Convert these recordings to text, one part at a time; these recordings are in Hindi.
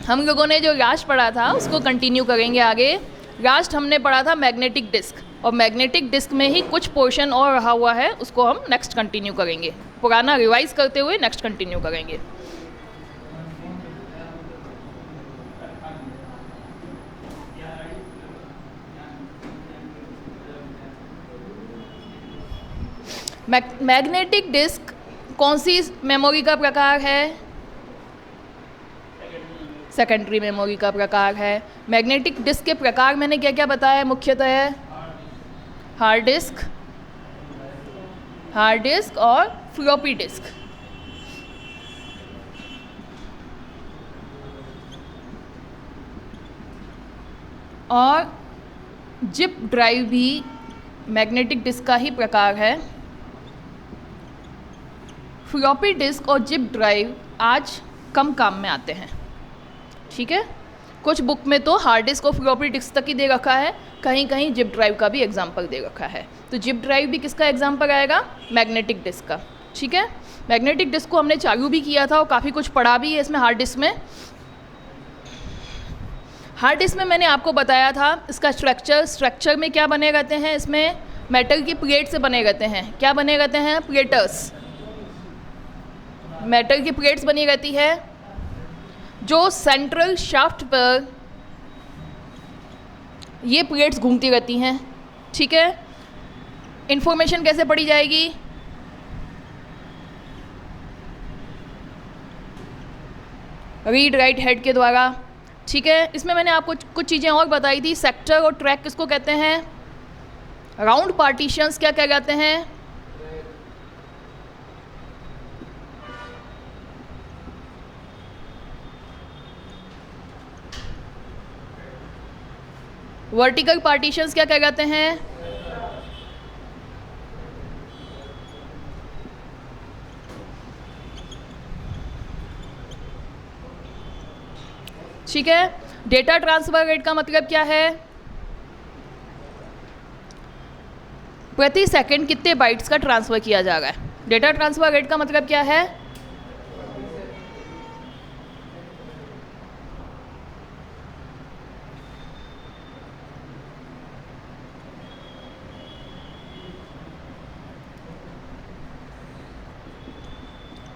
हम लोगों ने जो लास्ट पढ़ा था उसको कंटिन्यू करेंगे आगे। लास्ट हमने पढ़ा था मैग्नेटिक डिस्क, और मैग्नेटिक डिस्क में ही कुछ पोर्शन और रहा हुआ है, उसको हम नेक्स्ट कंटिन्यू करेंगे। पुराना रिवाइज करते हुए नेक्स्ट कंटिन्यू करेंगे। मैग्नेटिक डिस्क कौन सी मेमोरी का प्रकार है? सेकेंडरी मेमोरी का प्रकार है। मैग्नेटिक डिस्क के प्रकार मैंने क्या क्या बताया मुख्यतः? हार्ड डिस्क और फ्लॉपी डिस्क। और जिप ड्राइव भी मैग्नेटिक डिस्क का ही प्रकार है। फ्लॉपी डिस्क और जिप ड्राइव आज कम काम में आते हैं, ठीक है। कुछ बुक में तो हार्ड डिस्क और फ्लॉपी डिस्क तक ही दे रखा है, कहीं कहीं जिप ड्राइव का भी एग्जाम्पल दे रखा है। तो जिप ड्राइव भी किसका एग्जाम्पल आएगा? मैग्नेटिक डिस्क का, ठीक है। मैग्नेटिक डिस्क को हमने चालू भी किया था और काफ़ी कुछ पढ़ा भी है इसमें। हार्ड डिस्क में मैंने आपको बताया था इसका स्ट्रक्चर में क्या बने रहते हैं, इसमें मेटल की प्लेट से बने रहते हैं। क्या बने रहते हैं? प्लेटर्स, मेटल की प्लेट्स बनी रहती है जो सेंट्रल शाफ्ट पर ये प्लेट्स घूमती रहती हैं, ठीक है। इंफॉर्मेशन कैसे पढ़ी जाएगी? रीड राइट हेड के द्वारा, ठीक है। इसमें मैंने आपको कुछ चीज़ें और बताई थी। सेक्टर और ट्रैक किसको कहते हैं? राउंड पार्टीशंस क्या कहलाते हैं? वर्टिकल पार्टीशंस क्या कहलाते हैं? ठीक है। डेटा ट्रांसफर रेट का मतलब क्या है? प्रति सेकंड कितने बाइट्स का ट्रांसफर किया जा रहा है। डेटा ट्रांसफर रेट का मतलब क्या है?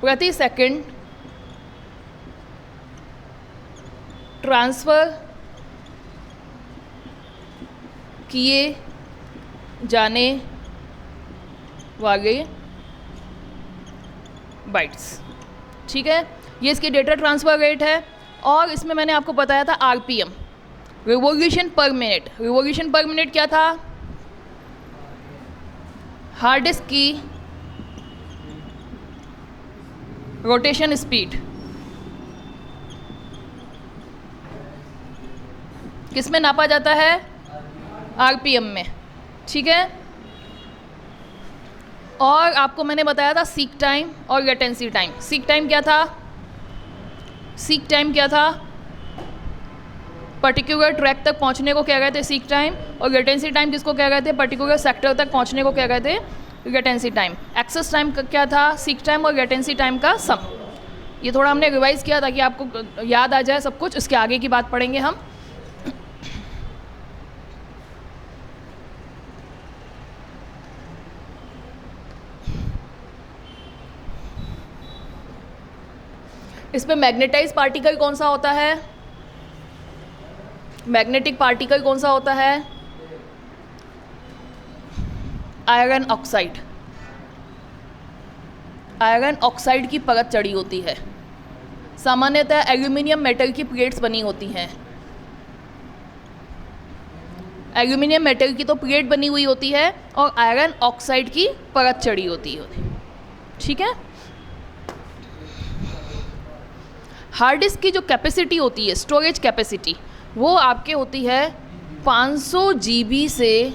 प्रति सेकंड ट्रांसफ़र किए जाने वाले बाइट्स, ठीक है। ये इसकी डेटा ट्रांसफ़र रेट है। और इसमें मैंने आपको बताया था RPM, revolution per minute. Revolution per minute क्या था? हार्ड डिस्क की रोटेशन स्पीड। किस में नापा जाता है? आरपीएम में, ठीक है। और आपको मैंने बताया था सीक टाइम और लेटेंसी टाइम। सीक टाइम क्या था? सीक टाइम क्या था? पर्टिकुलर ट्रैक तक पहुंचने को क्या कहते हैं? Seek time. और लेटेंसी टाइम किसको क्या कहते हैं? पर्टिकुलर सेक्टर तक पहुंचने को क्या कहते हैं? Latency time. एक्सेस टाइम क्या था? सीक टाइम और लेटेंसी टाइम का सम। ये थोड़ा हमने रिवाइज किया ताकि आपको याद आ जाए सब कुछ। इसके आगे की बात पढ़ेंगे हम। इसमें मैग्नेटाइज पार्टिकल कौन सा होता है? मैग्नेटिक पार्टिकल कौन सा होता है? Iron oxide. आयरन ऑक्साइड की परत चढ़ी होती है। सामान्यतः एल्यूमिनियम मेटल की प्लेट्स बनी होती हैं। एल्यूमिनियम मेटल की तो प्लेट बनी हुई होती है और आयरन ऑक्साइड की परत चढ़ी होती है, ठीक है। हार्ड डिस्क की जो कैपेसिटी होती है, स्टोरेज कैपेसिटी, वो आपके होती है 500 GB से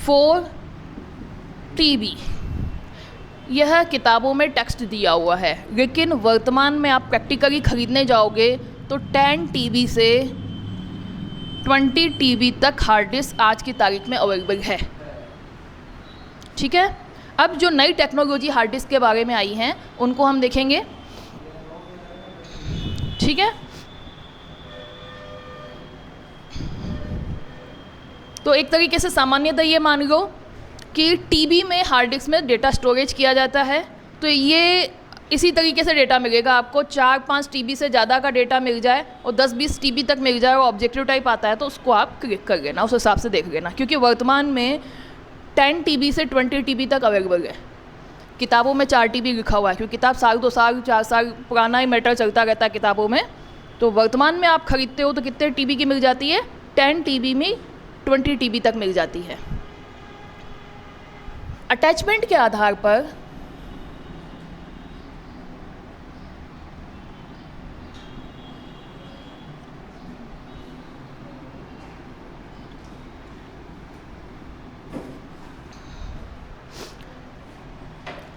4 TB। यह किताबों में टेक्स्ट दिया हुआ है, लेकिन वर्तमान में आप प्रैक्टिकली ख़रीदने जाओगे तो 10 TB से 20 TB तक हार्ड डिस्क आज की तारीख में अवेलेबल है, ठीक है। अब जो नई टेक्नोलॉजी हार्ड डिस्क के बारे में आई हैं उनको हम देखेंगे। ठीक है। तो एक तरीके से सामान्यतः ये मान लो कि टीबी में हार्ड डिस्क में डेटा स्टोरेज किया जाता है, तो ये इसी तरीके से डेटा मिलेगा आपको। 4-5 टीबी से ज़्यादा का डेटा मिल जाए और 10-20 टीबी तक मिल जाए और ऑब्जेक्टिव टाइप आता है तो उसको आप क्लिक कर लेना, उस हिसाब से देख लेना, क्योंकि वर्तमान में 10 टीबी से 20 टीबी तक अवेलेबल है। किताबों में 4 टीबी लिखा हुआ है, क्योंकि किताब 2 साल 4 साल पुराना ही मैटर चलता रहता है किताबों में। तो वर्तमान में आप खरीदते हो तो कितने टीबी की मिल जाती है? 10 टीबी में 20 टीबी तक मिल जाती है। अटैचमेंट के आधार पर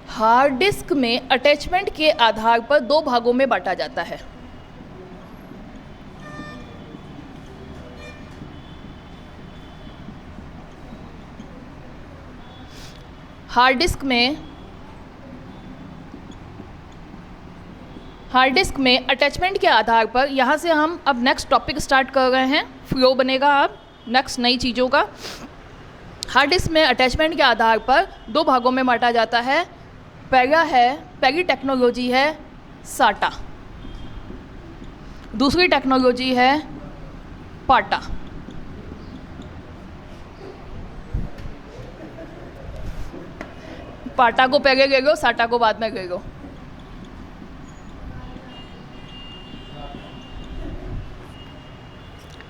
हार्ड डिस्क में अटैचमेंट के आधार पर 2 भागों में बांटा जाता है। हार्ड डिस्क में अटैचमेंट के आधार पर, यहाँ से हम अब नेक्स्ट टॉपिक स्टार्ट कर रहे हैं, फ्लो बनेगा अब नेक्स्ट नई चीज़ों का। हार्ड डिस्क में अटैचमेंट के आधार पर 2 भागों में बांटा जाता है। पहली टेक्नोलॉजी है साटा, दूसरी टेक्नोलॉजी है पाटा। पाटा को पहले ले लो, साटा को बाद में ले लो।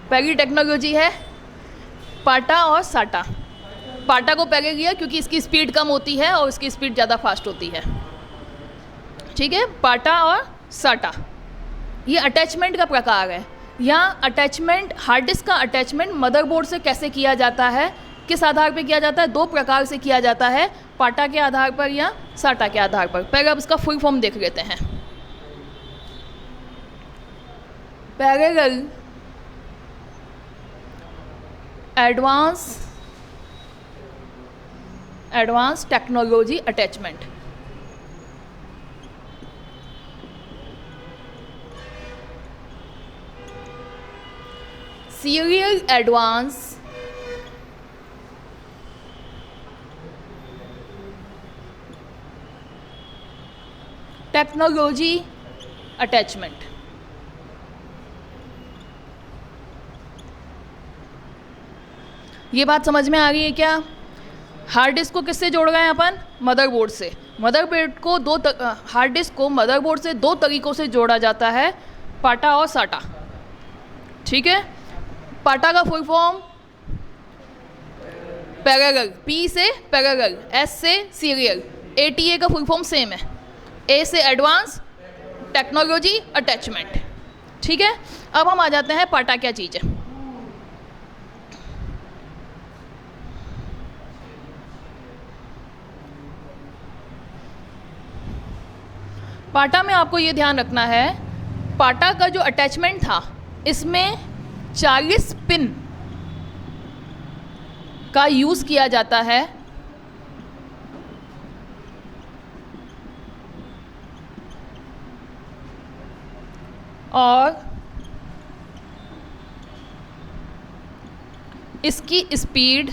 पहली टेक्नोलॉजी है पाटा और साटा। पाटा को पहले लिया क्योंकि इसकी स्पीड कम होती है और इसकी स्पीड ज़्यादा फास्ट होती है। ठीक है, पाटा और साटा ये अटैचमेंट का प्रकार है। यहाँ अटैचमेंट, हार्ड डिस्क का अटैचमेंट मदरबोर्ड से कैसे किया जाता है, किस आधार पर किया जाता है? 2 प्रकार से किया जाता है, पाटा के आधार पर या साटा के आधार पर। पहले अब इसका फुल फॉर्म देख लेते हैं। Parallel advance technology attachment. Serial advance technology attachment. ये बात समझ में आ रही है क्या? हार्ड डिस्क को किससे जोड़ रहे हैं अपन? मदरबोर्ड से। मदरबोर्ड को हार्ड डिस्क को मदरबोर्ड से 2 तरीकों से जोड़ा जाता है, पाटा और साटा। ठीक है, पाटा का फुल फॉर्म पैरेलल, पी से पैरेलल, एस से सीरियल, एटीए का फुल फॉर्म सेम है, ए से एडवांस टेक्नोलॉजी अटैचमेंट। ठीक है, अब हम आ जाते हैं पाटा क्या चीज़ है। पाटा में आपको ये ध्यान रखना है, पाटा का जो अटैचमेंट था इसमें 40 पिन का यूज़ किया जाता है। और इसकी स्पीड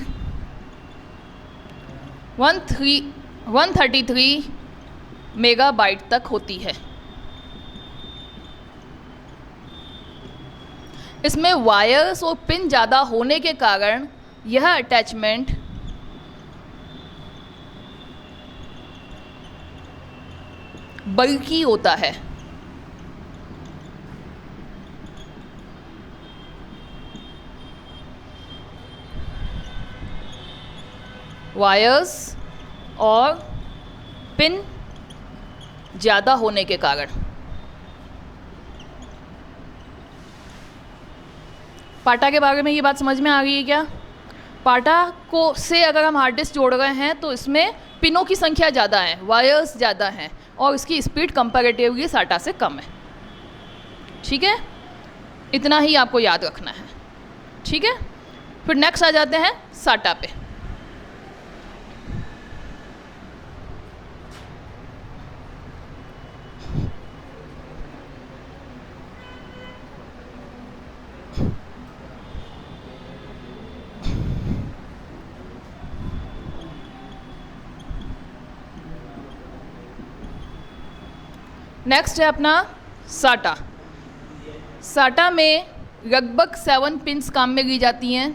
133 मेगाबाइट तक होती है। इसमें वायर्स और पिन ज़्यादा होने के कारण यह अटैचमेंट बल्की होता है। वायर्स और पिन ज़्यादा होने के कारण। पाटा के बारे में ये बात समझ में आ गई है क्या? पाटा को से अगर हम हार्ड डिस्क जोड़ रहे हैं तो इसमें पिनों की संख्या ज़्यादा है, वायर्स ज़्यादा हैं और इसकी स्पीड कंपैरेटिवली साटा से कम है। ठीक है, इतना ही आपको याद रखना है। ठीक है, फिर नेक्स्ट आ जाते हैं साटा पे। नेक्स्ट है अपना साटा। साटा में लगभग 7 पिंस काम में ली जाती हैं।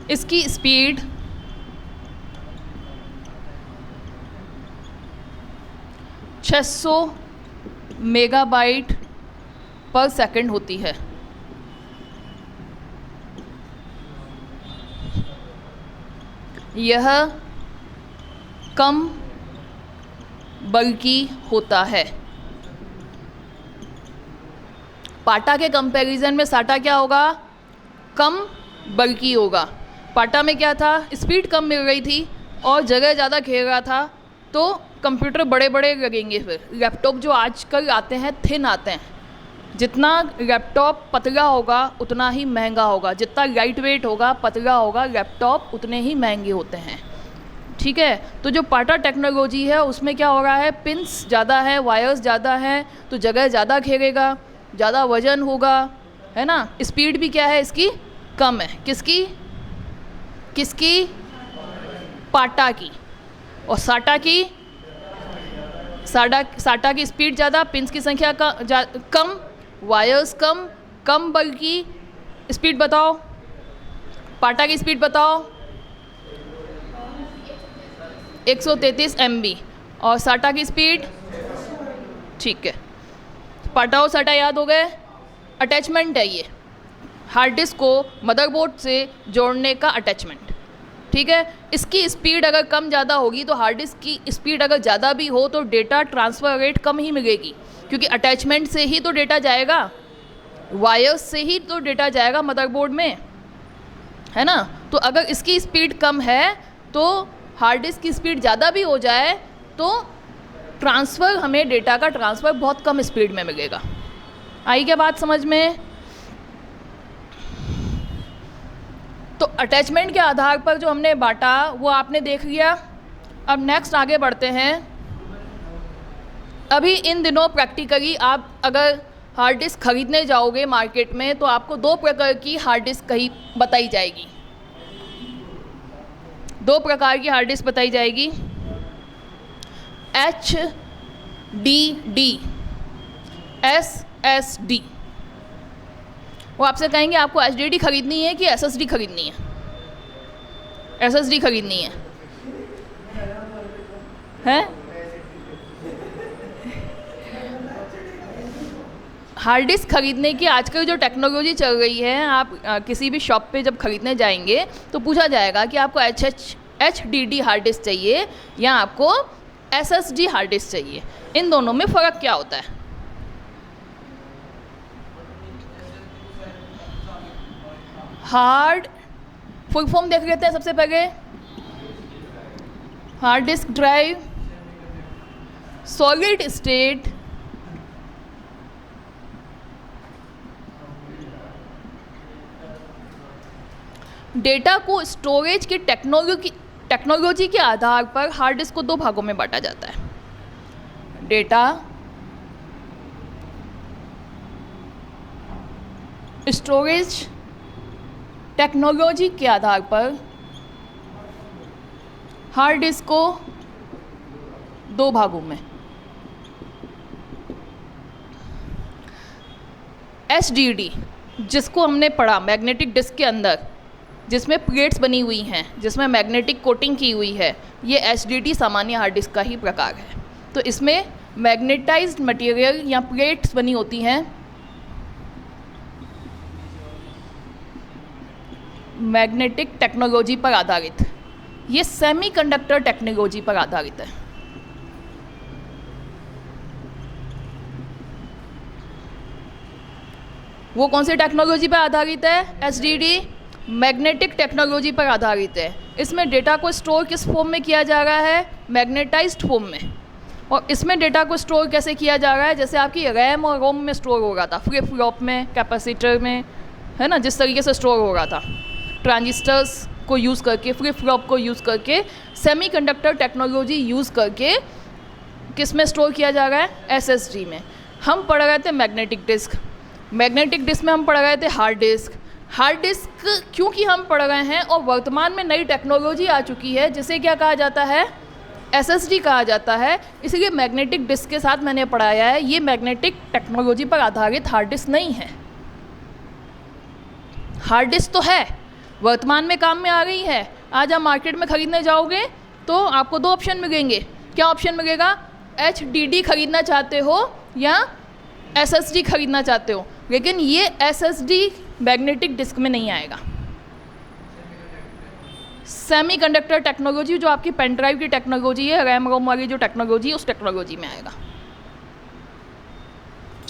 इसकी स्पीड 600 मेगाबाइट पर सेकंड होती है। यह कम बल्कि होता है। पाटा के कंपैरिजन में साटा क्या होगा? कम बल्कि होगा। पाटा में क्या था? स्पीड कम मिल रही थी और जगह ज़्यादा घेर रहा था, तो कंप्यूटर बड़े बड़े लगेंगे। फिर लैपटॉप जो आजकल आते हैं थिन आते हैं, जितना लैपटॉप पतला होगा उतना ही महंगा होगा, जितना लाइट वेट होगा पतला होगा लैपटॉप उतने ही महंगे होते हैं। ठीक है, तो जो पाटा टेक्नोलॉजी है उसमें क्या हो रहा है, पिंस ज़्यादा है, वायर्स ज़्यादा हैं, तो जगह ज़्यादा घेरेगा, ज़्यादा वजन होगा, है ना। स्पीड भी क्या है इसकी? कम है। किसकी? पाटा की। और साटा की? साटा की स्पीड ज़्यादा, पिंस की संख्या कम, वायर्स कम बल्कि। स्पीड बताओ, पाटा की स्पीड बताओ। 133 MB। और साटा की स्पीड? ठीक है, पाटा और साटा याद हो गए। अटैचमेंट है ये, हार्ड डिस्क को मदरबोर्ड से जोड़ने का अटैचमेंट। ठीक है, इसकी स्पीड अगर कम ज़्यादा होगी तो हार्ड डिस्क की स्पीड अगर ज़्यादा भी हो तो डेटा ट्रांसफ़र रेट कम ही मिलेगी, क्योंकि अटैचमेंट से ही तो डेटा जाएगा, वायर्स से ही तो डेटा जाएगा मदरबोर्ड में, है ना। तो अगर इसकी स्पीड कम है तो हार्ड डिस्क की स्पीड ज़्यादा भी हो जाए तो ट्रांसफ़र, हमें डेटा का ट्रांसफ़र बहुत कम स्पीड में मिलेगा। आई क्या बात समझ में? तो अटैचमेंट के आधार पर जो हमने बांटा वो आपने देख लिया। अब नेक्स्ट आगे बढ़ते हैं। अभी इन दिनों प्रैक्टिकली आप अगर हार्ड डिस्क खरीदने जाओगे मार्केट में तो आपको 2 प्रकार की हार्ड डिस्क कहीं बताई जाएगी। 2 प्रकार की हार्ड डिस्क बताई जाएगी, HDD, SSD। वो आपसे कहेंगे आपको HDD खरीदनी है कि SSD खरीदनी है? SSD खरीदनी है, हैं? हार्ड डिस्क खरीदने की आजकल जो टेक्नोलॉजी चल रही है, आप किसी भी शॉप पे जब खरीदने जाएंगे तो पूछा जाएगा कि आपको HDD हार्ड डिस्क चाहिए या आपको SSD हार्ड डिस्क चाहिए। इन दोनों में फ़र्क क्या होता है? हार्ड फुल फॉर्म देख लेते हैं सबसे पहले। Hard disk drive solid state data को स्टोरेज की टेक्नोलॉजी के आधार पर हार्ड डिस्क को 2 भागों में बांटा जाता है। डेटा स्टोरेज टेक्नोलॉजी के आधार पर हार्ड डिस्क को 2 भागों में, HDD जिसको हमने पढ़ा मैग्नेटिक डिस्क के अंदर, जिसमें प्लेट्स बनी हुई हैं, जिसमें मैग्नेटिक कोटिंग की हुई है, ये HDD सामान्य हार्ड डिस्क का ही प्रकार है। तो इसमें मैग्नेटाइज्ड मटेरियल या प्लेट्स बनी होती हैं, मैग्नेटिक टेक्नोलॉजी पर आधारित। ये सेमीकंडक्टर टेक्नोलॉजी पर आधारित है। वो कौन सी टेक्नोलॉजी पर आधारित है? HDD मैग्नेटिक टेक्नोलॉजी पर आधारित है। इसमें डेटा को स्टोर किस फॉर्म में किया जा रहा है? मैग्नेटाइज्ड फॉर्म में। और इसमें डेटा को स्टोर कैसे किया जा रहा है? जैसे आपकी रैम और रोम में स्टोर हो रहा था, फ्लिप फ्लॉप में, कैपेसिटर में, है ना, जिस तरीके से स्टोर हो रहा था, ट्रांजिस्टर्स को यूज़ करके, फ्लिप फ्लॉप को यूज़ करके, सेमीकंडक्टर टेक्नोलॉजी यूज़ करके किस में स्टोर किया जा रहा है? एसएसडी में। हम पढ़ रहे थे मैग्नेटिक डिस्क, मैग्नेटिक डिस्क में हम पढ़ रहे थे हार्ड डिस्क। हार्ड डिस्क क्योंकि हम पढ़ रहे हैं और वर्तमान में नई टेक्नोलॉजी आ चुकी है जिसे क्या कहा जाता है? एसएसडी कहा जाता है, इसलिए मैग्नेटिक डिस्क के साथ मैंने पढ़ाया है। ये मैग्नेटिक टेक्नोलॉजी पर आधारित हार्ड डिस्क नहीं है। हार्ड डिस्क तो है, वर्तमान में काम में आ रही है। आज आप मार्केट में ख़रीदने जाओगे तो आपको दो ऑप्शन मिलेंगे। क्या ऑप्शन मिलेगा? HDD खरीदना चाहते हो या SSD खरीदना चाहते हो, लेकिन ये SSD मैग्नेटिक डिस्क में नहीं आएगा। सेमीकंडक्टर टेक्नोलॉजी जो आपकी पेन ड्राइव की टेक्नोलॉजी है, रैम रोम वाली जो टेक्नोलॉजी है, उस टेक्नोलॉजी में आएगा।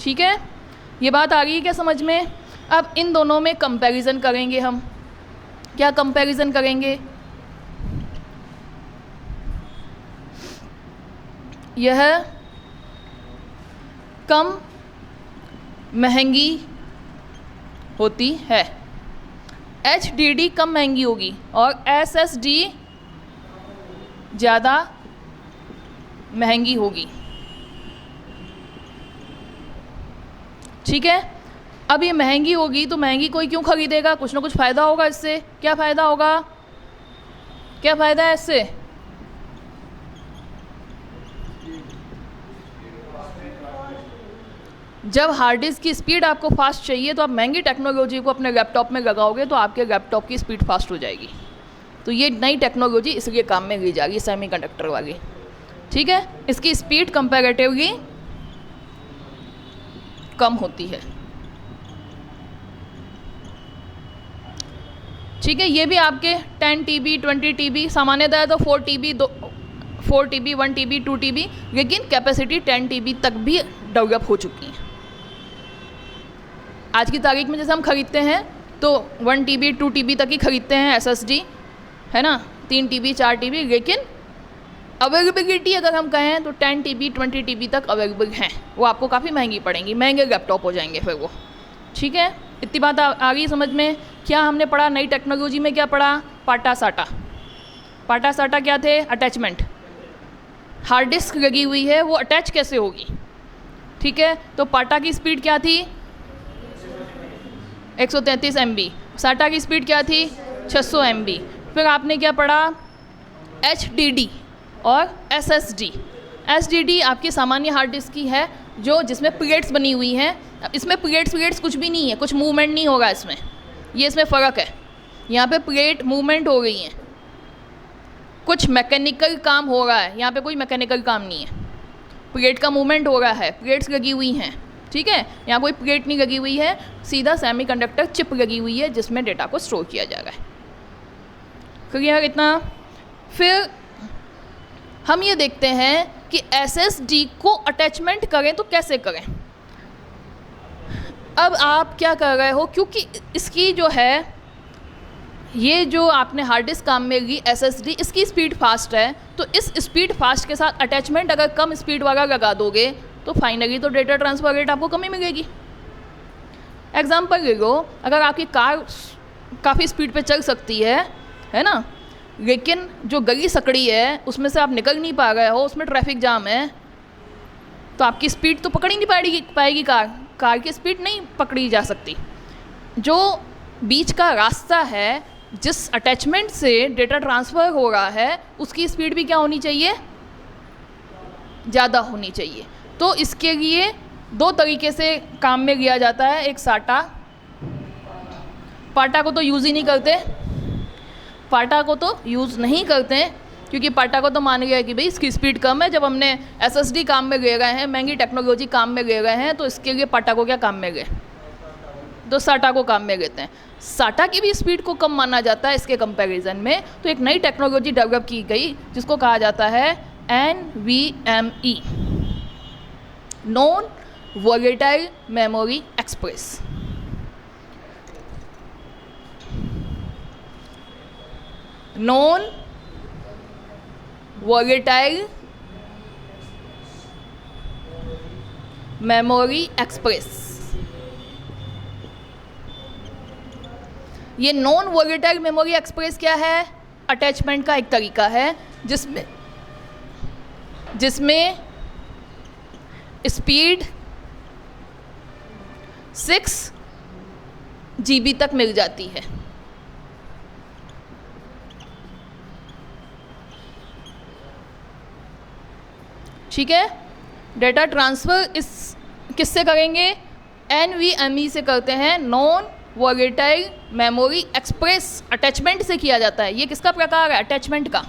ठीक है, ये बात आ रही है क्या समझ में? अब इन दोनों में कंपैरिजन करेंगे हम। क्या कंपैरिजन करेंगे? यह कम महंगी होती है, HDD कम महंगी होगी और SSD ज़्यादा महंगी होगी। ठीक है, अब ये महंगी होगी तो महंगी कोई क्यों खरीदेगा? कुछ ना कुछ फ़ायदा होगा इससे। क्या फ़ायदा होगा? क्या फ़ायदा है इससे? जब हार्ड डिस्क की स्पीड आपको फास्ट चाहिए तो आप महंगी टेक्नोलॉजी को अपने लैपटॉप में लगाओगे तो आपके लैपटॉप की स्पीड फास्ट हो जाएगी। तो ये नई टेक्नोलॉजी इसलिए काम में ली जाएगी, सेमीकंडक्टर वाली। ठीक है, इसकी स्पीड कंपैरेटिवली कम होती है। ठीक है, ये भी आपके 10 TB 20 TB सामान्यतः तो 4 TB 1 TB 2 TB, लेकिन कैपेसिटी 10 TB तक भी डेवलप हो चुकी है। आज की तारीख में जैसे हम खरीदते हैं तो 1 TB 2 TB तक ही खरीदते हैं SSD, है ना, 3 TB 4 TB, लेकिन अवेलेबिलिटी अगर हम कहें तो 10 TB 20 TB तक अवेलेबल हैं। वो आपको काफ़ी महंगी पड़ेंगी, महंगे लैपटॉप हो जाएंगे फिर वो। ठीक है, इतनी बात आ गई समझ में? क्या हमने पढ़ा नई टेक्नोलॉजी में? क्या पढ़ा? पाटा साटा। पाटा साटा क्या थे? अटैचमेंट। हार्ड डिस्क लगी हुई है, वो अटैच कैसे होगी? ठीक है, तो पाटा की स्पीड क्या थी? 133 MB। साटा की स्पीड क्या थी? 600 MB। फिर आपने क्या पढ़ा? HDD और SSD। SSD आपकी सामान्य हार्ड डिस्क की है जो जिसमें प्लेट्स बनी हुई हैं। इसमें प्लेट्स कुछ भी नहीं है, कुछ मूवमेंट नहीं होगा इसमें, ये इसमें फ़र्क है। यहाँ पे प्लेट मूवमेंट हो रही हैं, कुछ मैकेनिकल काम हो रहा है, यहाँ पे कोई मैकेनिकल काम नहीं है। प्लेट का मूवमेंट हो रहा है, प्लेट्स लगी हुई हैं। ठीक है, यहाँ कोई प्लेट नहीं लगी हुई है, सीधा सेमीकंडक्टर चिप लगी हुई है जिसमें डेटा को स्टोर किया जा रहा है। क्लियर इतना? फिर हम ये देखते हैं कि SSD को अटैचमेंट करें तो कैसे करें। अब आप क्या कर रहे हो, क्योंकि इसकी जो है, ये जो आपने हार्ड डिस्क काम में ली SSD, इसकी स्पीड फास्ट है, तो इस स्पीड फास्ट के साथ अटैचमेंट अगर कम स्पीड वाला लगा दोगे तो फाइनली तो डेटा ट्रांसफर रेट आपको कमी मिलेगी। एग्जांपल ले लो, अगर आपकी कार काफ़ी स्पीड पे चल सकती है ना, लेकिन जो गली सकड़ी है उसमें से आप निकल नहीं पा रहे हो, उसमें ट्रैफिक जाम है, तो आपकी स्पीड तो पकड़ ही नहीं पाएगी कार की स्पीड नहीं पकड़ी जा सकती। जो बीच का रास्ता है, जिस अटैचमेंट से डेटा ट्रांसफ़र हो रहा है, उसकी स्पीड भी क्या होनी चाहिए? ज़्यादा होनी चाहिए। तो इसके लिए दो तरीके से काम में लिया जाता है। एक साटा, पाटा को तो यूज़ ही नहीं करते, पाटा को तो यूज़ नहीं करते क्योंकि पाटा को तो मान गया कि भाई इसकी स्पीड कम है। जब हमने SSD काम में ले गए हैं, महंगी टेक्नोलॉजी काम में ले गए हैं, तो इसके लिए पाटा को क्या काम में गए, तो साटा को काम में लेते हैं। साटा की भी स्पीड को कम माना जाता है इसके कंपैरिजन में। तो एक नई टेक्नोलॉजी डेवलप की गई जिसको कहा जाता है NVMe, non volatile memory express. Non volatile memory express. ये नॉन वोलेटाइल मेमोरी एक्सप्रेस क्या है? अटैचमेंट का एक तरीका है जिसमें स्पीड 6 GB तक मिल जाती है। ठीक है, डेटा ट्रांसफ़र इस किससे करेंगे? NVMe से करते हैं, non volatile memory express attachment से किया जाता है। ये किसका प्रकार है? अटैचमेंट का।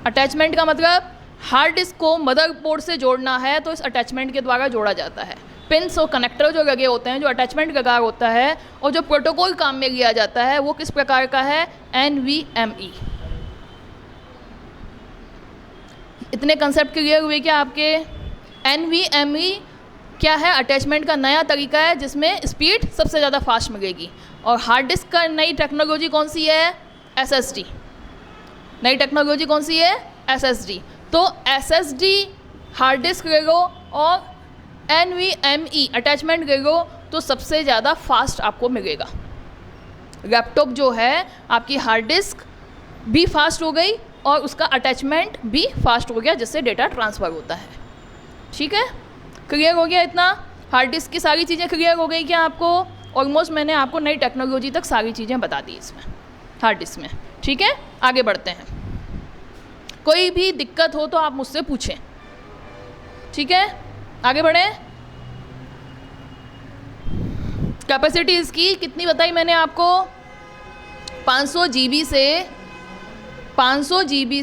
अटैचमेंट का मतलब हार्ड डिस्क को मदरबोर्ड से जोड़ना है तो इस अटैचमेंट के द्वारा जोड़ा जाता है। पिन्स और कनेक्टर जो लगे होते हैं, जो अटैचमेंट प्रकार होता है, और जो प्रोटोकॉल काम में लिया जाता है वो किस प्रकार का है? NVMe। इतने कंसेप्ट क्लियर हुए क्या आपके? NVMe क्या है? अटैचमेंट का नया तरीका है जिसमें स्पीड सबसे ज़्यादा फास्ट मिलेगी। और हार्ड डिस्क का नई टेक्नोलॉजी कौन सी है? SSD। नई टेक्नोलॉजी कौन सी है? SSD। तो SSD हार्ड डिस्क ले लो और NVMe अटैचमेंट ले लो तो सबसे ज़्यादा फास्ट आपको मिलेगा। लैपटॉप जो है आपकी हार्ड डिस्क भी फास्ट हो गई और उसका अटैचमेंट भी फास्ट हो गया, जिससे डेटा ट्रांसफ़र होता है। ठीक है, क्लियर हो गया इतना? हार्ड डिस्क की सारी चीज़ें क्लियर हो गई क्या आपको? ऑलमोस्ट मैंने आपको नई टेक्नोलॉजी तक सारी चीज़ें बता दी इसमें, हार्ड डिस्क में। ठीक है, आगे बढ़ते हैं। कोई भी दिक्कत हो तो आप मुझसे पूछें। ठीक है, आगे बढ़ें। कैपेसिटी इसकी कितनी बताई मैंने आपको? 500 GB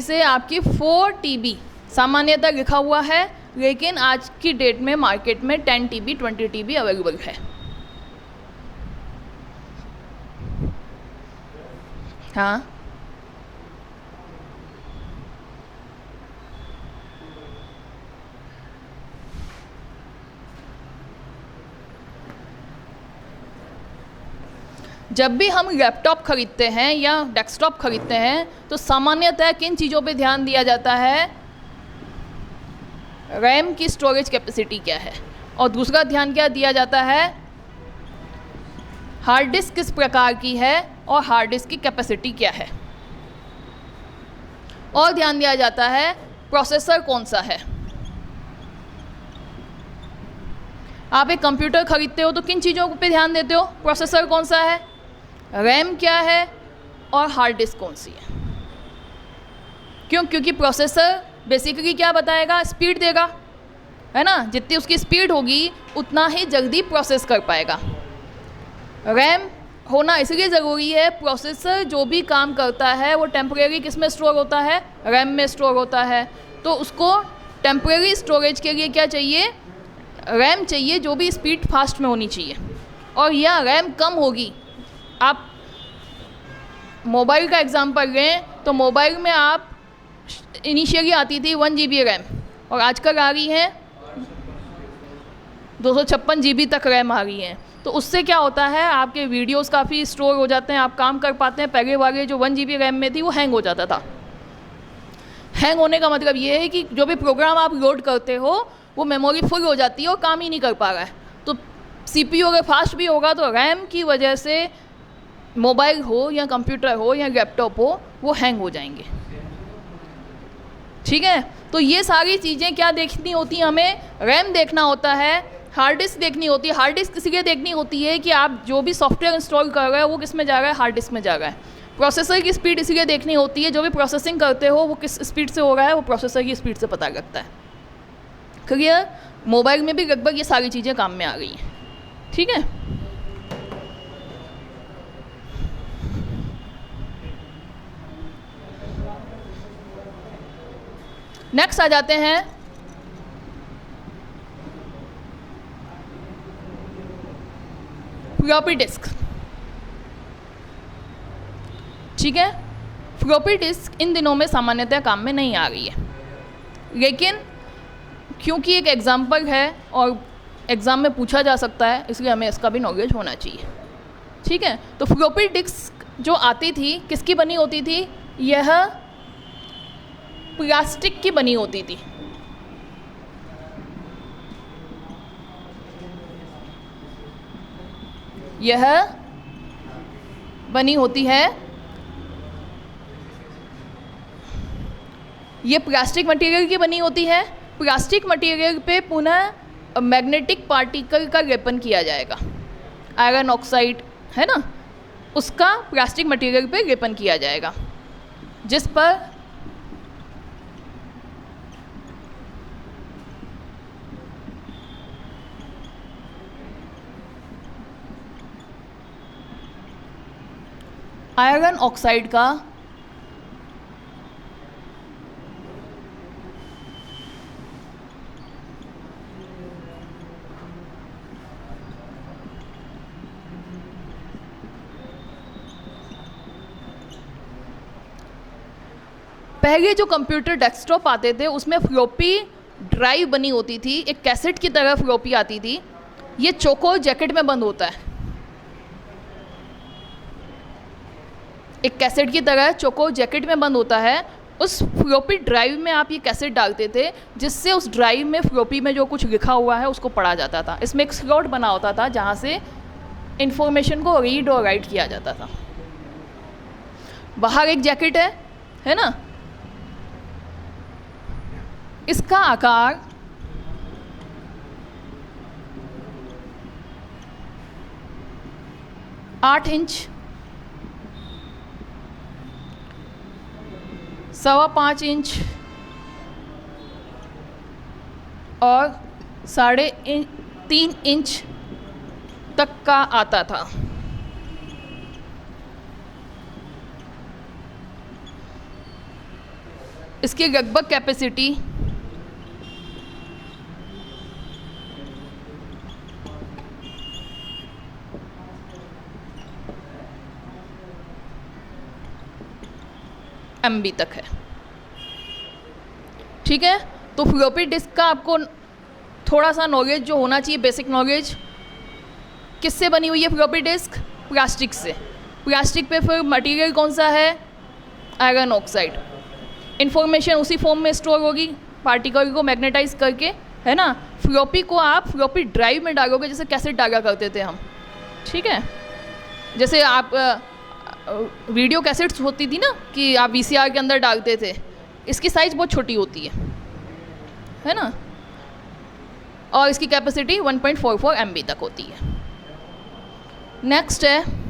से आपकी 4 TB सामान्यतः लिखा हुआ है, लेकिन आज की डेट में मार्केट में 10 TB 20 TB अवेलेबल है। हाँ, जब भी हम लैपटॉप खरीदते हैं या डेस्कटॉप खरीदते हैं तो सामान्यतः किन चीज़ों पे ध्यान दिया जाता है? रैम की स्टोरेज कैपेसिटी क्या है, और दूसरा ध्यान क्या दिया जाता है? हार्ड डिस्क किस प्रकार की है और हार्ड डिस्क की कैपेसिटी क्या है, और ध्यान दिया जाता है प्रोसेसर कौन सा है। आप एक कंप्यूटर खरीदते हो तो किन चीज़ों पे ध्यान देते हो? प्रोसेसर कौन सा है, रैम क्या है, और हार्ड डिस्क कौन सी है। क्यों? क्योंकि प्रोसेसर बेसिकली क्या बताएगा? स्पीड देगा, है ना। जितनी उसकी स्पीड होगी उतना ही जल्दी प्रोसेस कर पाएगा। रैम होना इसलिए ज़रूरी है, प्रोसेसर जो भी काम करता है वो टेम्परेरी किस में स्टोर होता है? रैम में स्टोर होता है। तो उसको टेम्परेरी स्टोरेज के लिए क्या चाहिए? रैम चाहिए, जो भी स्पीड फास्ट में होनी चाहिए। और यह रैम कम होगी। आप मोबाइल का एग्जांपल लें तो मोबाइल में आप इनिशियली आती थी 1 GB रैम, और आजकल आ रही है 256 GB तक रैम आ रही है। तो उससे क्या होता है? आपके वीडियोस काफ़ी स्टोर हो जाते हैं, आप काम कर पाते हैं। पहले वाले जो 1 GB रैम में थी वो हैंग हो जाता था। हैंग होने का मतलब ये है कि जो भी प्रोग्राम आप लोड करते हो वो मेमोरी फुल हो जाती है और काम ही नहीं कर पा रहा है। तो CPU अगर फास्ट भी होगा तो रैम की वजह से मोबाइल हो या कंप्यूटर हो या लैपटॉप हो वो हैंग हो जाएंगे। ठीक है, तो ये सारी चीज़ें क्या देखनी होती हैं हमें? रैम देखना होता है, हार्ड डिस्क देखनी होती है। हार्ड डिस्क इसलिए देखनी होती है कि आप जो भी सॉफ्टवेयर इंस्टॉल कर रहे हो वो किस में जा रहा है? हार्ड डिस्क में जा रहा है। प्रोसेसर की स्पीड इसलिए देखनी होती है, जो भी प्रोसेसिंग करते हो वो किस स्पीड से हो रहा है वो प्रोसेसर की स्पीड से पता लगता है। क्लियर? मोबाइल में भी लगभग ये सारी चीज़ें काम में आ गई हैं। ठीक है, नेक्स्ट आ जाते हैं फ्लॉपी डिस्क। ठीक है, फ्लॉपी डिस्क इन दिनों में सामान्यतः काम में नहीं आ रही है, लेकिन क्योंकि एक एग्जाम्पल है और एग्ज़ाम में पूछा जा सकता है इसलिए हमें इसका भी नॉलेज होना चाहिए। ठीक है, तो फ्लॉपी डिस्क जो आती थी किसकी बनी होती थी? यह प्लास्टिक की बनी होती थी। यह बनी होती है ये प्लास्टिक मटेरियल की बनी होती है। प्लास्टिक मटेरियल पे पुनः मैग्नेटिक पार्टिकल का लेपन किया जाएगा, आयरन ऑक्साइड है ना, उसका प्लास्टिक मटेरियल पे लेपन किया जाएगा, जिस पर आयरन ऑक्साइड का पहले जो कंप्यूटर डेस्कटॉप आते थे उसमें फ्लॉपी ड्राइव बनी होती थी, एक कैसेट की तरह फ्लॉपी आती थी। ये चोको जैकेट में बंद होता है, एक कैसेट की तरह चोको जैकेट में बंद होता है। उस फ्लॉपी ड्राइव में आप ये कैसेट डालते थे, जिससे उस ड्राइव में फ्लॉपी में जो कुछ लिखा हुआ है उसको पढ़ा जाता था। इसमें एक स्लॉट बना होता था जहाँ से इंफॉर्मेशन को रीड और राइट किया जाता था। बाहर एक जैकेट है ना, इसका आकार 8 इंच, 5.25 इंच और 3.5 इंच तक का आता था। इसकी लगभग कैपेसिटी 1 MB तक है। ठीक है, तो फ्लॉपी डिस्क का आपको थोड़ा सा नॉलेज जो होना चाहिए, बेसिक नॉलेज। किससे बनी हुई है फ्लॉपी डिस्क? प्लास्टिक से। प्लास्टिक पे फिर मटेरियल कौन सा है? Iron oxide. इन्फॉर्मेशन उसी फॉर्म में स्टोर होगी, पार्टिकल को मैग्नेटाइज करके, है ना। फ्लॉपी को आप फ्लॉपी ड्राइव में डालोगे, जैसे कैसेट डाला करते थे हम। ठीक है, जैसे आप वीडियो कैसेट्स होती थी ना कि आप VCR के अंदर डालते थे, इसकी साइज़ बहुत छोटी होती है ना, और इसकी कैपेसिटी 1.44 MB तक होती है। नेक्स्ट है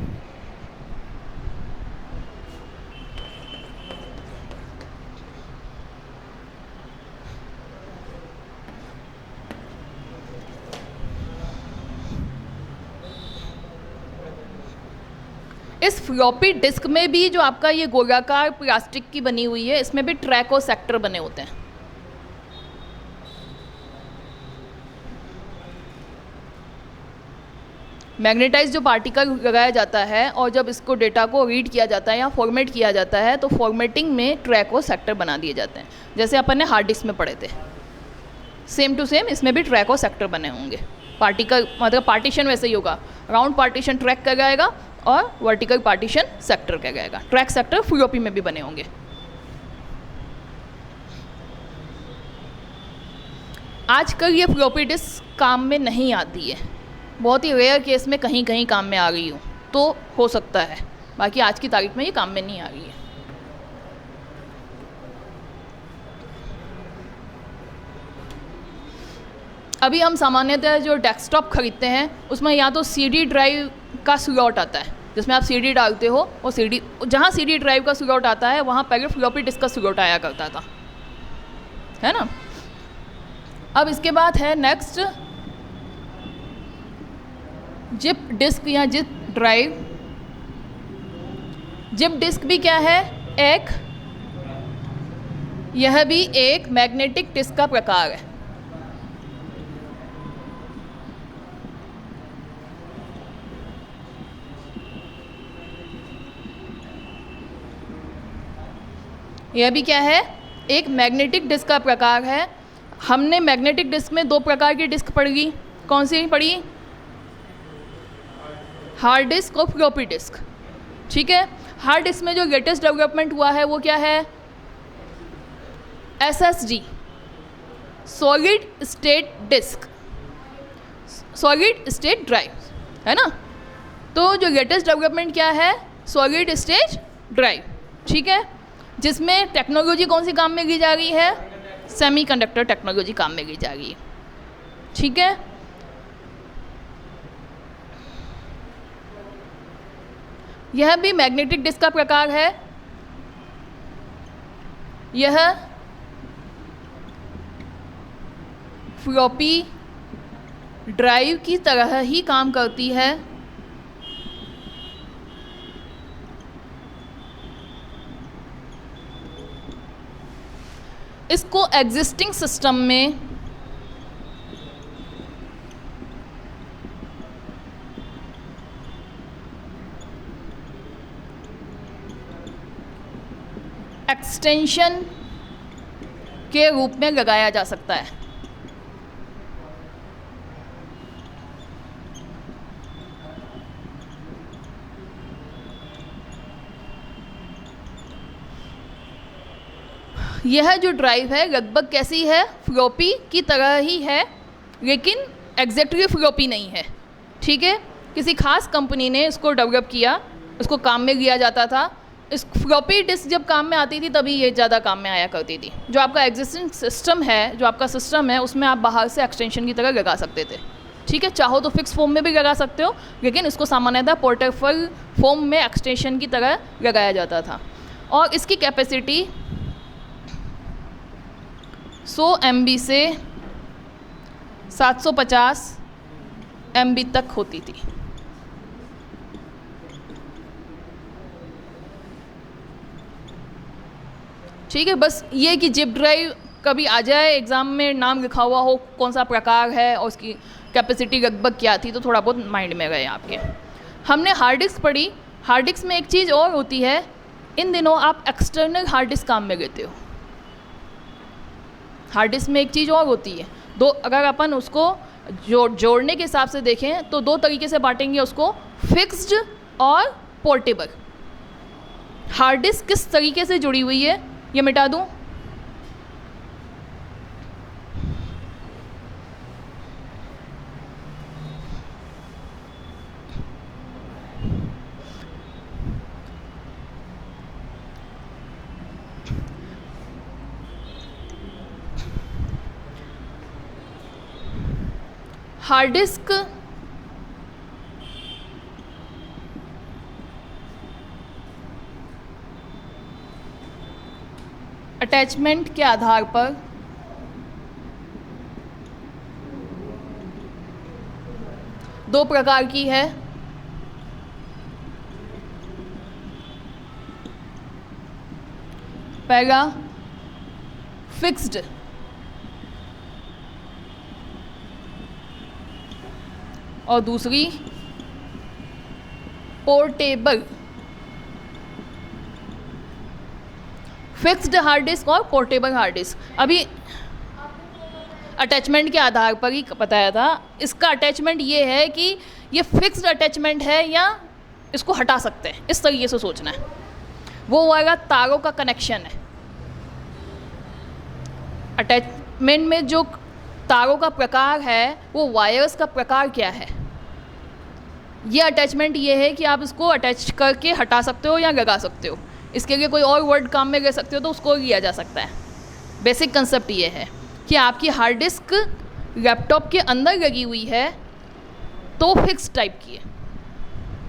इस फ्लॉपी डिस्क में भी जो आपका ये गोलाकार प्लास्टिक की बनी हुई है, इसमें भी ट्रैक और सेक्टर बने होते हैं। मैग्नेटाइज जो पार्टिकल लगाया जाता है और जब इसको डेटा को रीड किया जाता है या फॉर्मेट किया जाता है, तो फॉर्मेटिंग में ट्रैक और सेक्टर बना दिए जाते हैं, जैसे अपन ने हार्ड डिस्क में पढ़े थे। सेम टू सेम इसमें भी ट्रैक और सेक्टर बने होंगे। पार्टिकल मतलब पार्टीशन वैसे ही होगा, राउंड पार्टीशन ट्रैक का जाएगा और वर्टिकल पार्टीशन सेक्टर का जाएगा। ट्रैक सेक्टर फ्लॉपी में भी बने होंगे। आजकल ये फ्लॉपी डिस्क काम में नहीं आती है, बहुत ही रेयर केस में कहीं कहीं काम में आ रही हो तो हो सकता है, बाकी आज की तारीख में ये काम में नहीं आ रही है। अभी हम सामान्यतः जो डेस्कटॉप खरीदते हैं उसमें या तो CD ड्राइव का स्लॉट आता है, जिसमें आप CD डालते हो, और जहाँ CD ड्राइव का स्लॉट आता है वहाँ पहले फ्लॉपी डिस्क का स्लॉट आया करता था, है ना। अब इसके बाद है नेक्स्ट जिप डिस्क या जिप ड्राइव। जिप डिस्क भी क्या है? यह भी एक मैग्नेटिक डिस्क का प्रकार है। यह भी क्या है? एक मैग्नेटिक डिस्क का प्रकार है। हमने मैग्नेटिक डिस्क में 2 प्रकार की डिस्क पढ़ी। कौन सी पढ़ी? हार्ड डिस्क और फ्लॉपी डिस्क। ठीक है, हार्ड डिस्क में जो लेटेस्ट डेवलपमेंट हुआ है वो क्या है? SSD, solid state disk, solid state drive, है ना। तो जो लेटेस्ट डेवलपमेंट क्या है? Solid state drive. ठीक है, जिसमें टेक्नोलॉजी कौन सी काम में ली जा रही है, सेमीकंडक्टर टेक्नोलॉजी काम में ली जा रही है। ठीक है, यह भी मैग्नेटिक डिस्क का प्रकार है। यह फ्लॉपी ड्राइव की तरह ही काम करती है। इसको एग्जिस्टिंग सिस्टम में एक्सटेंशन के रूप में लगाया जा सकता है। यह जो ड्राइव है लगभग कैसी है, फ्लॉपी की तरह ही है, लेकिन एग्जैक्टली फ्लॉपी नहीं है। ठीक है, किसी खास कंपनी ने इसको डेवलप किया, उसको काम में लिया जाता था। इस फ्लॉपी डिस्क जब काम में आती थी तभी ये ज़्यादा काम में आया करती थी। जो आपका एग्जिस्टिंग सिस्टम है, जो आपका सिस्टम है, उसमें आप बाहर से एक्सटेंशन की तरह लगा सकते थे। ठीक है, चाहो तो फिक्स फॉर्म में भी लगा सकते हो, लेकिन इसको सामान्यतः पोर्टेबल फॉर्म में एक्सटेंशन की तरह लगाया जाता था। और इसकी कैपेसिटी 100 MB से 750 MB तक होती थी। ठीक है, बस ये कि जिप ड्राइव कभी आ जाए एग्ज़ाम में, नाम लिखा हुआ हो, कौन सा प्रकार है और उसकी कैपेसिटी लगभग क्या थी, तो थोड़ा बहुत माइंड में गए आपके। हमने हार्ड डिस्क पढ़ी। हार्ड डिस्क में एक चीज़ और होती है, इन दिनों आप एक्सटर्नल हार्ड डिस्क काम में लेते हो। हार्ड डिस्क में एक चीज़ और होती है, दो, अगर अपन उसको जोड़ने के हिसाब से देखें तो दो तरीके से बांटेंगे उसको, फिक्स्ड और पोर्टेबल। हार्ड डिस्क किस तरीके से जुड़ी हुई है ये मिटा दूं। हार्ड डिस्क अटैचमेंट के आधार पर दो प्रकार की है। पहला फिक्स्ड और दूसरी पोर्टेबल। फिक्स्ड हार्ड डिस्क और पोर्टेबल हार्ड डिस्क, अभी अटैचमेंट के आधार पर ही बताया था। इसका अटैचमेंट ये है कि ये फिक्स्ड अटैचमेंट है या इसको हटा सकते हैं, इस तरीके से सोचना है। वो वाला तारों का कनेक्शन है। अटैचमेंट में जो तारों का प्रकार है वो वायर्स का प्रकार क्या है। ये अटैचमेंट ये है कि आप इसको अटैच करके हटा सकते हो या लगा सकते हो। इसके लिए कोई और वर्ड काम में ले सकते हो तो उसको लिया जा सकता है। बेसिक कंसेप्ट ये है कि आपकी हार्ड डिस्क लैपटॉप के अंदर लगी हुई है तो फिक्स टाइप की है।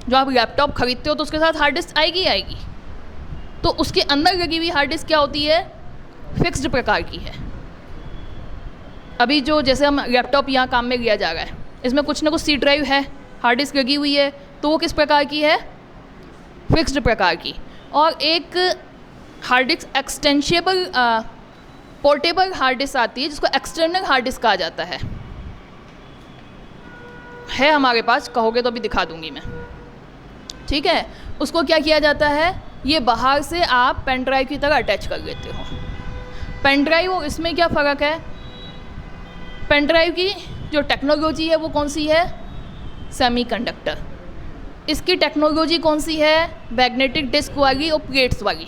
जो आप लैपटॉप खरीदते हो तो उसके साथ हार्ड डिस्क आएगी आएगी, तो उसके अंदर लगी हुई हार्ड डिस्क क्या होती है, फिक्स्ड प्रकार की है। अभी जो जैसे हम लैपटॉप यहाँ काम में लिया जा रहा है, इसमें कुछ ना कुछ सी ड्राइव है, हार्ड डिस्क लगी हुई है, तो वो किस प्रकार की है, फिक्स्ड प्रकार की। और एक hard disk extensible portable hard disk आती है जिसको एक्सटर्नल हार्ड डिस्क कहा जाता है हमारे पास, कहोगे तो अभी दिखा दूंगी मैं। ठीक है, उसको क्या किया जाता है, ये बाहर से आप पेन ड्राइव की तरह अटैच कर लेते हो। पेन ड्राइव और इसमें क्या फ़र्क है, पेन ड्राइव की जो टेक्नोलॉजी है वो कौन सी है, सेमीकंडक्टर। इसकी टेक्नोलॉजी कौन सी है, मैग्नेटिक डिस्क वाली और प्लेट्स वाली।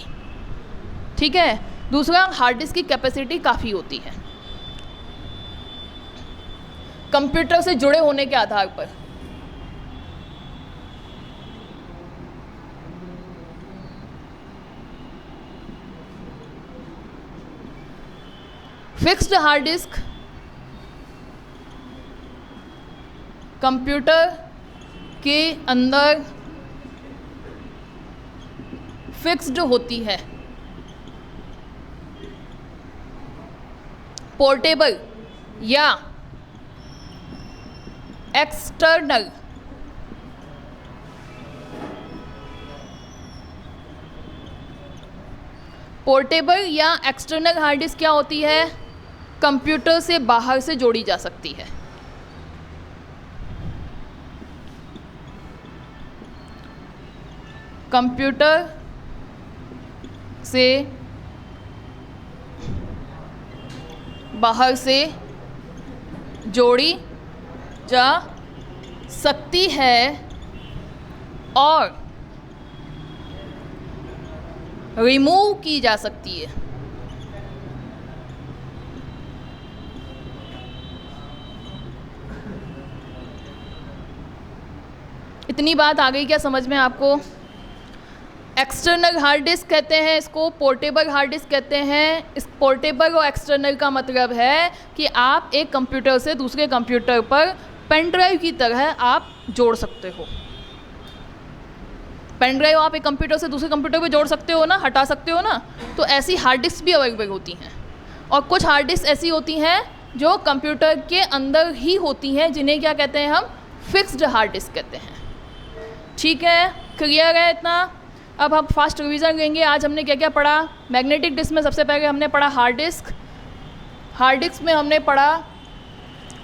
ठीक है, दूसरा हार्ड डिस्क की कैपेसिटी काफ़ी होती है कंप्यूटर से जुड़े होने के आधार पर। फिक्स्ड हार्ड डिस्क कंप्यूटर के अंदर फिक्स्ड होती है। पोर्टेबल या एक्सटर्नल पोर्टेबल या एक्सटर्नल हार्ड डिस्क क्या होती है? कंप्यूटर से बाहर से जोड़ी जा सकती है। कंप्यूटर से बाहर से जोड़ी जा सकती है और रिमूव की जा सकती है। इतनी बात आ गई क्या समझ में आपको? एक्सटर्नल हार्ड डिस्क कहते हैं इसको, पोर्टेबल हार्ड डिस्क कहते हैं। इस पोर्टेबल और एक्सटर्नल का मतलब है कि आप एक कंप्यूटर से दूसरे कंप्यूटर पर पेन ड्राइव की तरह आप जोड़ सकते हो। पेन ड्राइव आप एक कंप्यूटर से दूसरे कंप्यूटर पे जोड़ सकते हो ना, हटा सकते हो ना। तो ऐसी हार्ड डिस्क भी अवेलेबल होती हैं। और कुछ हार्ड डिस्क ऐसी होती हैं जो कंप्यूटर के अंदर ही होती हैं, जिन्हें क्या कहते हैं हम? फिक्स्ड हार्ड डिस्क कहते हैं। ठीक है, क्लियर है इतना? अब हम फास्ट रिवीजन लेंगे। आज हमने क्या क्या पढ़ा? मैग्नेटिक डिस्क में सबसे पहले हमने पढ़ा हार्ड डिस्क। हार्ड डिस्क में हमने पढ़ा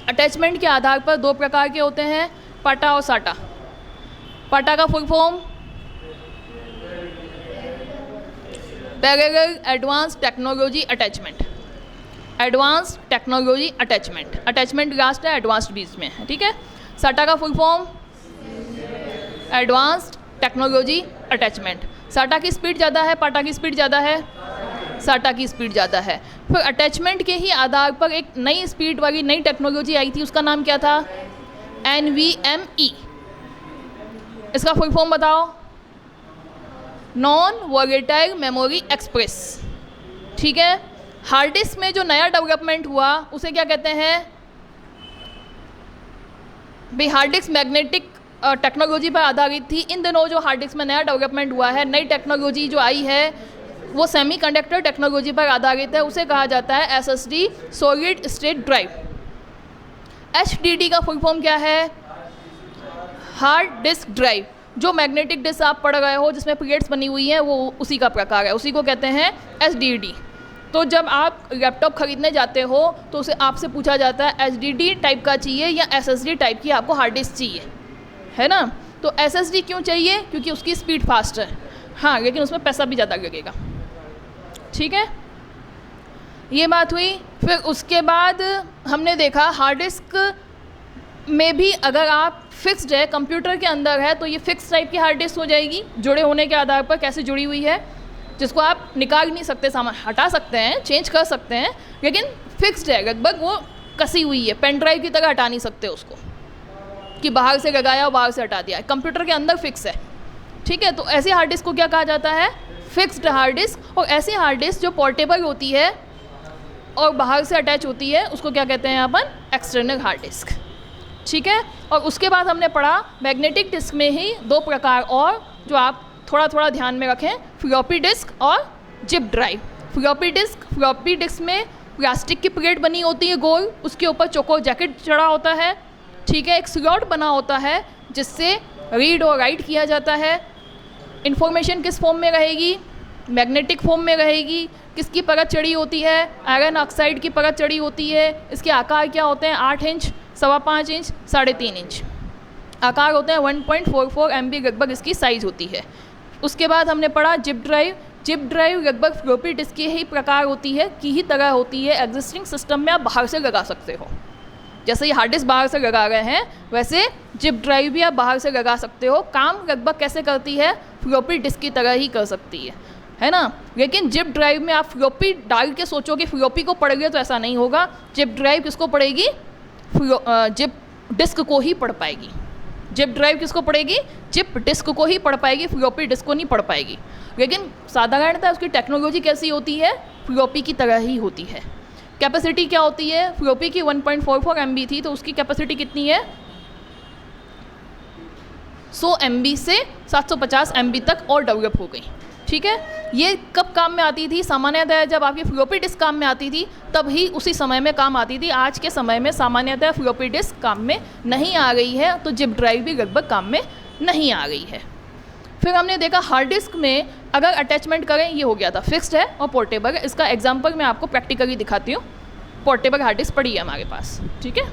अटैचमेंट के आधार पर दो प्रकार के होते हैं, पाटा और साटा। पाटा का full form parallel advance technology attachment. Advance technology attachment, attachment last है, एडवांस्ड बीच में है। ठीक है। साटा का full form advanced technology attachment. साटा की स्पीड ज़्यादा है, पाटा की स्पीड ज़्यादा है, साटा की स्पीड ज़्यादा है। फिर अटैचमेंट के ही आधार पर एक नई स्पीड वाली नई टेक्नोलॉजी आई थी, उसका नाम क्या था? NVMe। इसका फुल फॉर्म बताओ? Non volatile memory express. ठीक है। हार्ड डिस्क में जो नया डेवलपमेंट हुआ उसे क्या कहते हैं भाई? हार्ड डिस्क मैग्नेटिक टेक्नोलॉजी पर आधारित थी। इन दिनों जो हार्ड डिस्क में नया डेवलपमेंट हुआ है, नई टेक्नोलॉजी जो आई है, वो सेमीकंडक्टर टेक्नोलॉजी पर आधारित है। उसे कहा जाता है SSD, solid state drive. HDD का फुल फॉर्म क्या है? Hard disk drive. जो मैग्नेटिक डिस्क आप पढ़ रहे हो जिसमें प्लेट्स बनी हुई हैं, वो उसी का प्रकार है, उसी को कहते हैं HDD। तो जब आप लैपटॉप खरीदने जाते हो तो उसे आपसे पूछा जाता है HDD टाइप का चाहिए या SSD टाइप की आपको हार्ड डिस्क चाहिए, है ना? तो SSD क्यों चाहिए? क्योंकि उसकी स्पीड फास्ट है। हाँ, लेकिन उसमें पैसा भी ज़्यादा लगेगा। ठीक है, ये बात हुई। फिर उसके बाद हमने देखा हार्ड डिस्क में भी अगर आप फिक्स्ड है, कंप्यूटर के अंदर है, तो ये फिक्स टाइप की हार्ड डिस्क हो जाएगी, जुड़े होने के आधार पर कैसे जुड़ी हुई है, जिसको आप निकाल नहीं सकते, सामान हटा सकते हैं, चेंज कर सकते हैं, लेकिन फिक्स्ड है, लगभग वो कसी हुई है, पेन ड्राइव की तरह हटा नहीं सकते उसको कि बाहर से लगाया और बाहर से हटा दिया। कंप्यूटर के अंदर फिक्स है। ठीक है, तो ऐसी हार्ड डिस्क को क्या कहा जाता है? Fixed hard disk. और ऐसी हार्ड डिस्क जो पोर्टेबल होती है और बाहर से अटैच होती है, उसको क्या कहते हैं अपन? External hard disk. ठीक है। और उसके बाद हमने पढ़ा मैग्नेटिक डिस्क में ही दो प्रकार और, जो आप थोड़ा थोड़ा ध्यान में रखें, फ्लॉपी डिस्क और जिप ड्राइव। फ्लॉपी डिस्क में प्लास्टिक की प्लेट बनी होती है गोल, उसके ऊपर चोको जैकेट चढ़ा होता है। ठीक है, एक स्लॉट बना होता है जिससे रीड और राइट किया जाता है। इन्फॉर्मेशन किस फॉर्म में रहेगी? मैग्नेटिक फॉर्म में रहेगी। किसकी परत चढ़ी होती है? आयरन ऑक्साइड की परत चढ़ी होती है। इसके आकार क्या होते हैं? 8 इंच, 5.25 इंच, 3.5 इंच आकार होते हैं। 1.44 MB लगभग इसकी साइज़ होती है। उसके बाद हमने पढ़ा जिप ड्राइव। जिप ड्राइव लगभग फ्लॉपी डिस्क की ही प्रकार होती है, की ही तरह होती है। एग्जिस्टिंग सिस्टम में आप बाहर से लगा सकते हो, जैसे ये हार्ड डिस्क बाहर से लगा रहे हैं, वैसे जिप ड्राइव भी आप बाहर से लगा सकते हो। काम लगभग कैसे करती है? फ्लॉपी डिस्क की तरह ही कर सकती है ना? लेकिन जिप ड्राइव में आप फ्लॉपी डाल के सोचो कि फ्लॉपी को पढ़ोगे तो ऐसा नहीं होगा। जिप ड्राइव किसको पढ़ेगी? जिप डिस्क को ही पढ़ पाएगी। जिप ड्राइव किसको पढ़ेगी? जिप डिस्क को ही पढ़ पाएगी, फ्लॉपी डिस्क को नहीं पढ़ पाएगी। लेकिन साधारणतः उसकी टेक्नोलॉजी कैसी होती है? फ्लॉपी की तरह ही होती है। कैपेसिटी क्या होती है, फ्लोपी की 1.44 MB थी तो उसकी कैपेसिटी कितनी है 100 MB से 750 MB तक और डेवलप हो गई। ठीक है, ये कब काम में आती थी, सामान्यतः जब आपकी फ्लोपी डिस्क काम में आती थी तब ही उसी समय में काम आती थी। आज के समय में सामान्यतः फ्लोपी डिस्क काम में नहीं आ गई है, तो जिप ड्राइव भी लगभग काम में नहीं आ गई है। फिर हमने देखा हार्ड डिस्क में अगर अटैचमेंट करें, ये हो गया था फिक्स्ड है और पोर्टेबल है। इसका एग्जाम्पल मैं आपको प्रैक्टिकली दिखाती हूँ। पोर्टेबल हार्ड डिस्क पड़ी है हमारे पास, ठीक है।